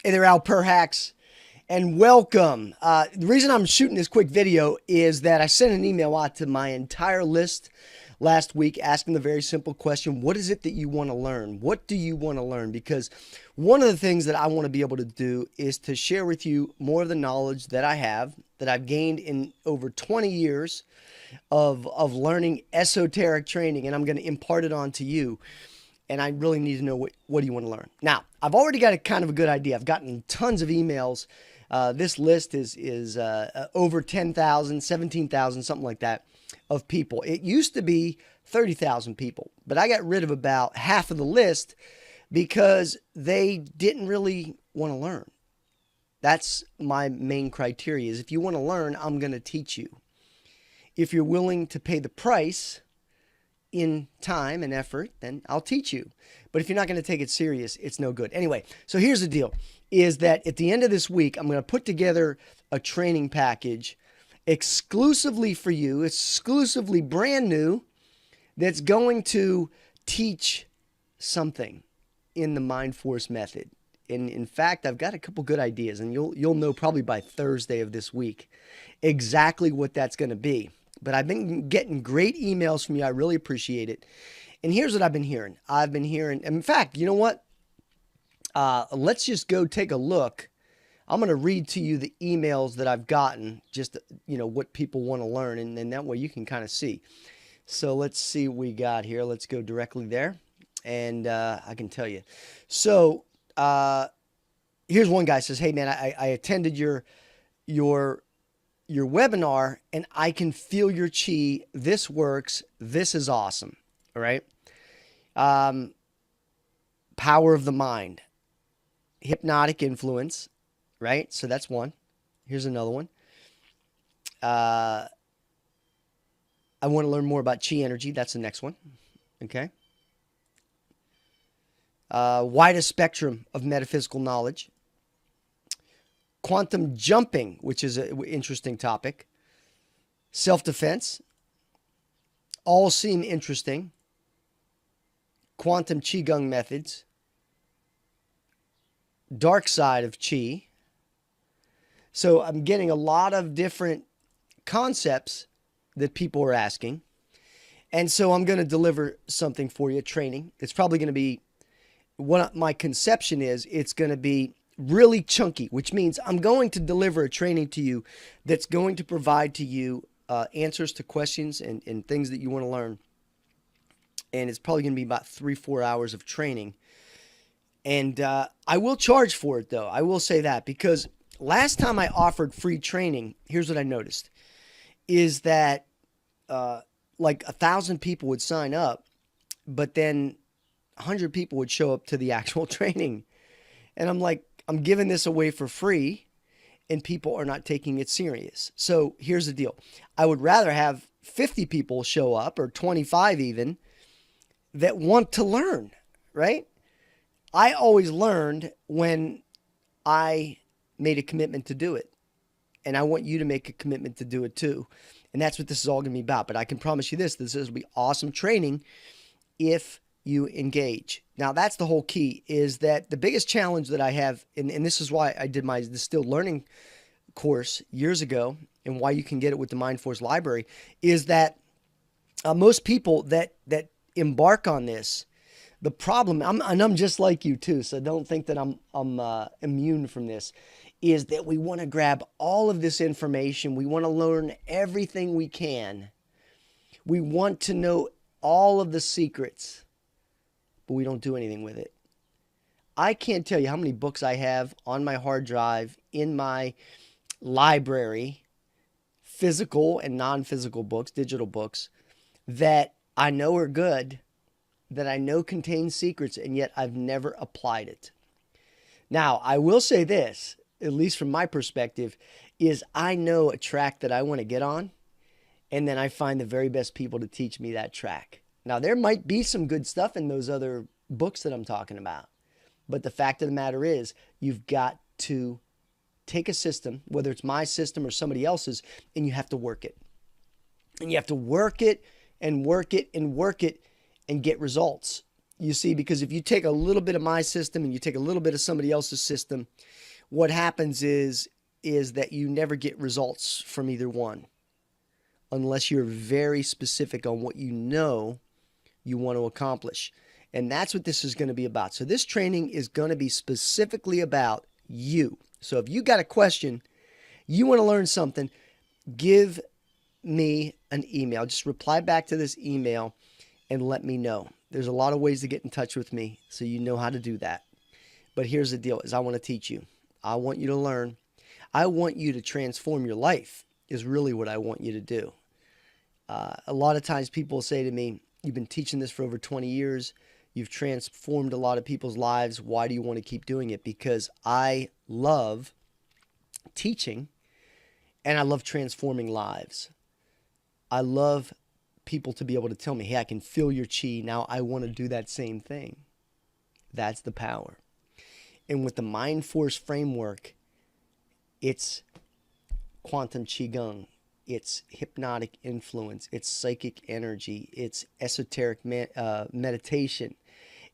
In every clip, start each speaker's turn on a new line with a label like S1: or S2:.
S1: Hey there, Al Perhacs, and welcome. The reason I'm shooting this quick video is that I sent an email out to my entire list last week asking the very simple question, what is it that you want to learn? What do you want to learn? Because one of the things that I want to be able to do is to share with you more of the knowledge that I have, that I've gained in over 20 years of learning esoteric training, and I'm going to impart it on to you. And I really need to know what do you want to learn. Now, I've already got a kind of a good idea. I've gotten tons of emails. This list is over 10,000, 17,000, something like that, of people. It used to be 30,000 people, but I got rid of about half of the list because they didn't really want to learn. That's my main criteria is if you want to learn, I'm going to teach you. If you're willing to pay the price in time and effort, then I'll teach you. But if you're not going to take it serious, it's no good. Anyway, so here's the deal, is that at the end of this week, I'm going to put together a training package exclusively for you, exclusively brand new, that's going to teach something in the Mind Force method. And in fact, I've got a couple good ideas, and you'll know probably by Thursday of this week exactly what that's going to be. But I've been getting great emails from you. I really appreciate it. And here's what I've been hearing. I've been hearing, in fact, you know what? Let's just go take a look. I'm going to read to you the emails that I've gotten, just, what people want to learn. And then that way you can kind of see. So let's see what we got here. Let's go directly there. And I can tell you. So here's one guy says, hey, man, I attended your webinar and I can feel your chi. This works. This is awesome. All right. Power of the mind, hypnotic influence. Right. So that's one. Here's another one. I want to learn more about chi energy. That's the next one. Okay. Widest spectrum of metaphysical knowledge. Quantum jumping, which is an interesting topic. Self-defense. All seem interesting. Quantum Qigong methods. Dark side of Qi. So I'm getting a lot of different concepts that people are asking. And so I'm going to deliver something for you, training. It's probably going to be, what my conception is, it's going to be really chunky, which means I'm going to deliver a training to you that's going to provide to you answers to questions and things that you want to learn. And it's probably going to be about 3-4 hours of training. And I will charge for it, though. I will say that, because last time I offered free training, here's what I noticed, is that like 1,000 people would sign up, but then 100 people would show up to the actual training. And I'm like, I'm giving this away for free and people are not taking it serious. So here's the deal. I would rather have 50 people show up, or 25 even, that want to learn, right? I always learned when I made a commitment to do it. And I want you to make a commitment to do it too. And that's what this is all going to be about. But I can promise you this will be awesome training if you engage. Now, that's the whole key, is that the biggest challenge that I have, and this is why I did my Distilled Learning course years ago, and why you can get it with the Mind Force library, is that most people that embark on this, the problem, and I'm just like you too, so don't think that I'm immune from this, is that we want to grab all of this information. We want to learn everything we can. We want to know all of the secrets, but we don't do anything with it. I can't tell you how many books I have on my hard drive, in my library, physical and non-physical books, digital books, that I know are good, that I know contain secrets, and yet I've never applied it. Now, I will say this, at least from my perspective, is I know a track that I want to get on, and then I find the very best people to teach me that track. Now, there might be some good stuff in those other books that I'm talking about, but the fact of the matter is, you've got to take a system, whether it's my system or somebody else's, and you have to work it. And you have to work it and work it and work it and get results. You see, because if you take a little bit of my system and you take a little bit of somebody else's system, what happens is that you never get results from either one unless you're very specific on what you know you want to accomplish. And that's what this is going to be about. So this training is going to be specifically about you. So if you got a question, you want to learn something, give me an email. Just reply back to this email and let me know. There's a lot of ways to get in touch with me, so you know how to do that. But here's the deal, is I want to teach you. I want you to learn. I want you to transform your life is really what I want you to do. A lot of times people say to me, you've been teaching this for over 20 years. You've transformed a lot of people's lives. Why do you want to keep doing it? Because I love teaching and I love transforming lives. I love people to be able to tell me, hey, I can feel your chi. Now I want to do that same thing. That's the power. And with the Mind Force framework, it's quantum qigong, it's hypnotic influence, it's psychic energy, it's esoteric meditation,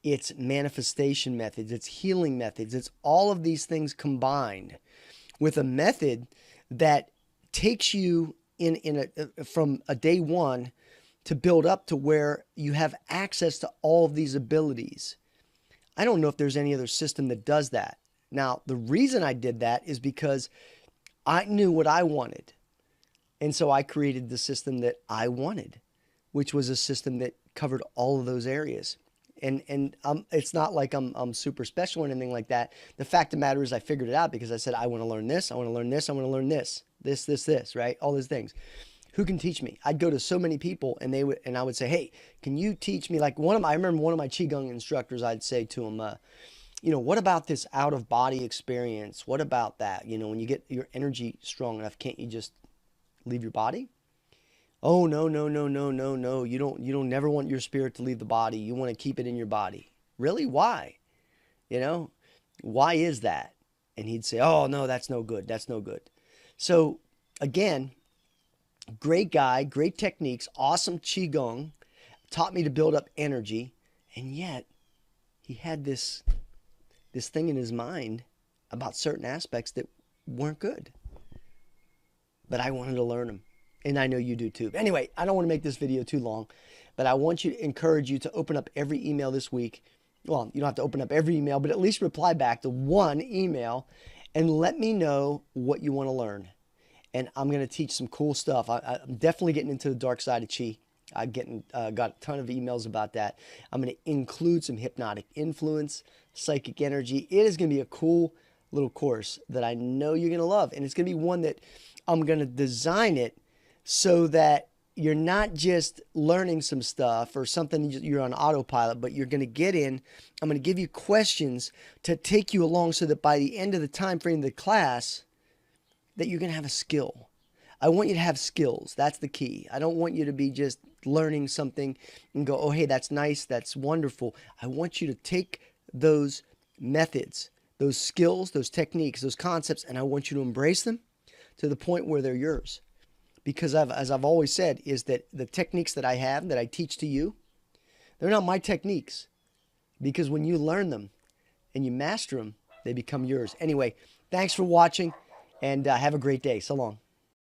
S1: it's manifestation methods, it's healing methods. It's all of these things combined with a method that takes you from a day one to build up to where you have access to all of these abilities. I don't know if there's any other system that does that. Now, the reason I did that is because I knew what I wanted. And so I created the system that I wanted, which was a system that covered all of those areas. And it's not like I'm super special or anything like that. The fact of the matter is I figured it out because I said, I want to learn this, I want to learn this, I want to learn this, right? All those things. Who can teach me? I'd go to so many people and I would say, hey, can you teach me? Like I remember one of my Qigong instructors, I'd say to him, what about this out of body experience? What about that? When you get your energy strong enough, can't you just leave your body? Oh, no. You don't never want your spirit to leave the body. You want to keep it in your body. Really? Why? Why is that? And he'd say, oh, no, that's no good. That's no good. So again, great guy, great techniques, awesome Qigong, taught me to build up energy. And yet he had this thing in his mind about certain aspects that weren't good. But I wanted to learn them. And I know you do too. Anyway, I don't want to make this video too long, but I want to encourage you to open up every email this week. Well, you don't have to open up every email, but at least reply back to one email and let me know what you want to learn. And I'm going to teach some cool stuff. I'm definitely getting into the dark side of Qi. I've got a ton of emails about that. I'm going to include some hypnotic influence, psychic energy. It is going to be a cool little course that I know you're going to love. And it's going to be one that I'm going to design it so that you're not just learning some stuff or something you're on autopilot, but you're going to get in. I'm going to give you questions to take you along so that by the end of the time frame of the class, that you're going to have a skill. I want you to have skills. That's the key. I don't want you to be just learning something and go, oh, hey, that's nice. That's wonderful. I want you to take those methods, those skills, those techniques, those concepts, and I want you to embrace them to the point where they're yours. Because as I've always said, is that the techniques that I have, that I teach to you, they're not my techniques. Because when you learn them and you master them, they become yours. Anyway, thanks for watching and have a great day. So long.